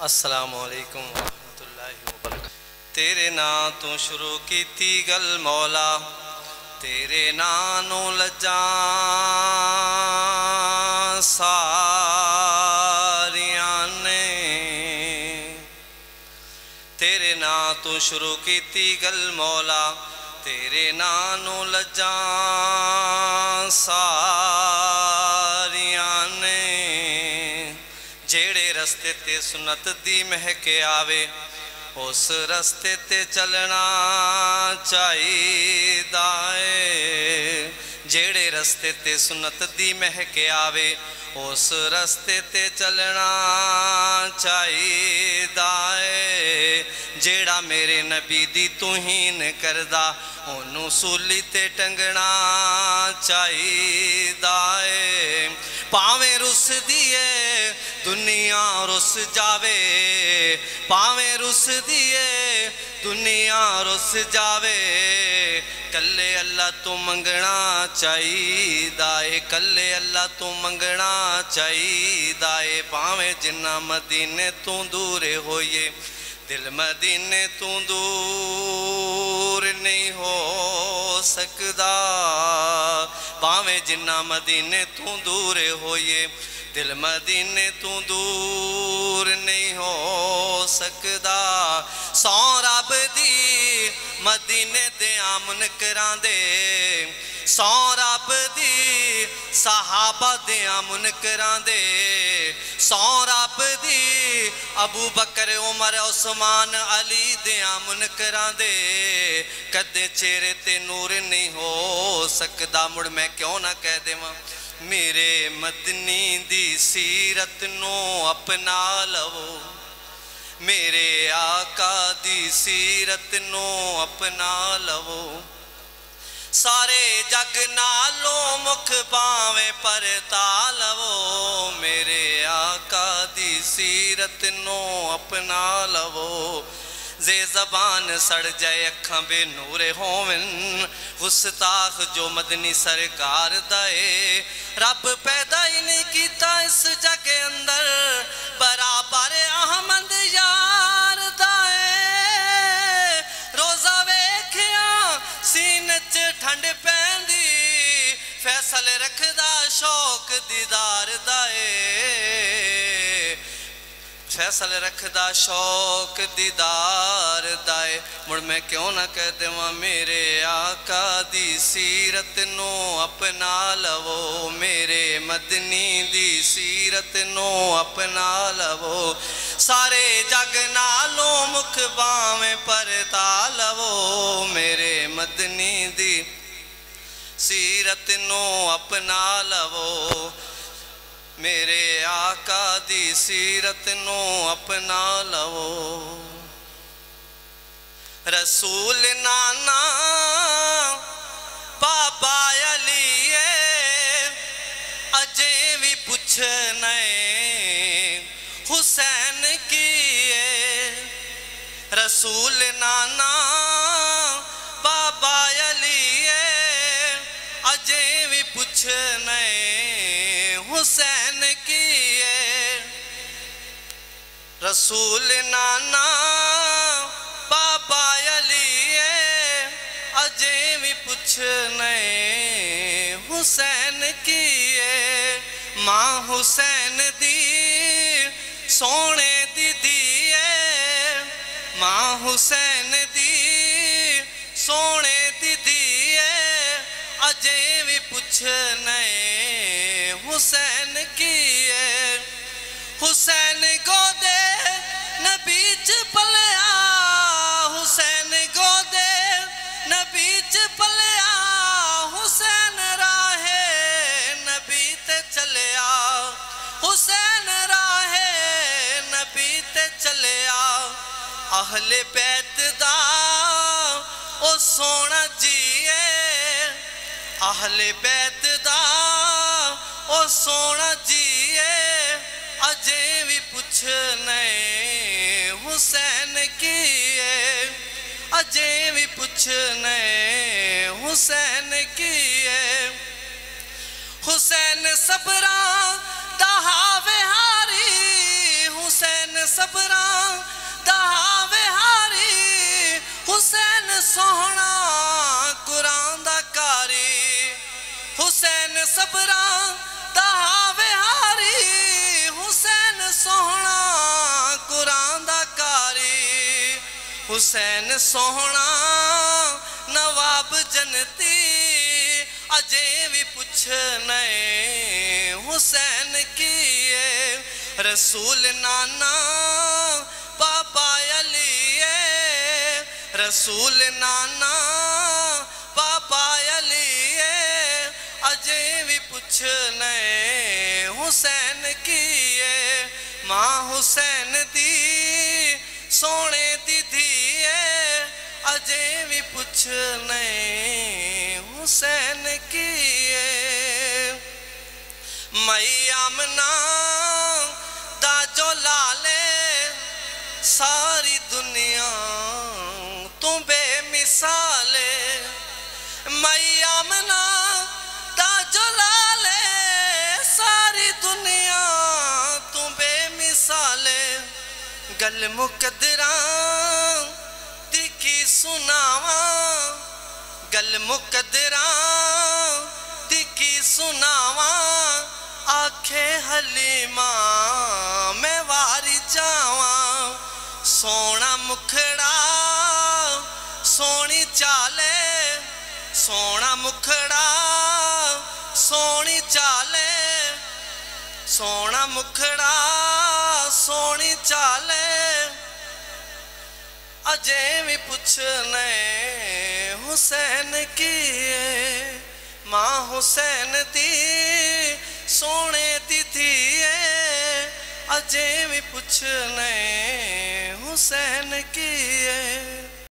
السلام علیکم ورحمۃ اللہ وبرکاتہ۔ تیرے نام تو شروع کیتی گل مولا، تیرے نام لجاں ساریاں نے، تیرے نام تو شروع کیتی گل مولا، تیرے نام لجاں ساریاں نے، جیڑے رستے تے سنت دی مہک آوے اس رستے تے چلنا چاہیدا ہے، جیڑے رستے تے سنت دی مہک آوے اس رستے تے چلنا چاہیدا ہے، جیڑا میرے نبی دی توہین کردا انہوں سولی تے ٹنگنا چاہیدا ہے، پاویں رس دیئے دنیا رس جاوے، پاویں رس دیئے دنیا رس جاوے، کلے اللہ تو منگنا چاہیدا ہے، کلے اللہ تو منگنا چاہیدا ہے، پاویں جنہ مدینے تو دور ہوئے دل مدینے تو دور نہیں ہو سکدا، پاویں جنہ مدینے تو دور ہوئے دل مدینے تو دور نہیں ہو سکدا، سو رب دی مدینے دے آمن کران دے، سو رب دی صحابہ دے آمن کران دے، سو رب دی ابو بکر عمر عثمان علی دے آمن کران دے، کدے چہرے تے نور نہیں ہو سکدا، مڑ میں کیوں نہ کہہ دے ماں میرے مدنی دی سیرت نو اپنا لو، میرے آقا دی سیرت نو اپنا لو، سارے جگ نالوں مکھ باویں پر تالو، میرے آقا دی سیرت نو اپنا لو، زے زبان سڑ جائے اکھاں بے نور ہوون، گستاخ جو مدنی سرکار دائے، رب پیدا ہی نہیں کیتا اس جگ اندر برابر احمد یار دائے، روزہ ویکھیاں سینچ ٹھنڈ پیندی، فیصل رکھدا شوق دیدار دائے، فیصل رکھدا شوق دیدار دائے، مڑ میں کیوں نہ کہہ دوں میرے آقا دی سیرت نو اپنا لو، میرے مدنی دی سیرت نو اپنا لو، سارے جگ نالوں مکھ باویں پر تالو، میرے مدنی دی سیرت نو اپنا لو، میرے آقا دی سیرت نو اپنا لو، رسول نانا بابا علی اجے بھی پوچھنے حسین کیے، رسول نانا بابا علی اجے بھی پوچھنے حسین کیے، رسول نانا بابا علی اجے بھی پوچھنے حسین کیے، ماں حسین دی سونے دی دیئے، ماں حسین دی سونے دی دیئے، اجے بھی پوچھنے حسین کیے، حسین کو دے نبی چ پلیا، حسین کو دے نبی چ پلیا، حسین راہ نبی تے چلیا، حسین راہ نبی تے چلیا، اہل بیت دا او سونا جیے، اہل بیت دا او سونا جیے، اجے بھی پوچھنے حسین کیے، اجے بھی پوچھنے حسین کیے، حسین صبران دہاوے ہاری، حسین صبراں دا وہاری حسین سوہنا قرآن دا کاری حسین صبراں دا وہاری حسین سوہنا قرآن دا کاری حسین سوہنا نواب جنتی اجے بھی پوچھنے حسین کیے رسول نانا پاپا علی رسول نانا پاپا علی اجے بھی پوچھنے حسین کیے ماں حسین دی سونے دی دھیے اجے بھی پوچھنے حسین کیے مئی آمنہ دا جو لالے ساری دنیا تو بے مثالے مئی آمنہ دا جو لالے ساری دنیا تو بے مثالے گل مقدراں کی سناواں گل مقدراں کی سناواں آکھے حلیمہ میں واری جاواں سونا مکھڑا سونی چالے سونا مکھڑا سونی چالے سونا مکھڑا سونی چالے اجے بھی پوچھنے حسین کیے ماں حسین دی سونے دی دھیے اجے بھی پوچھنے حسین کیے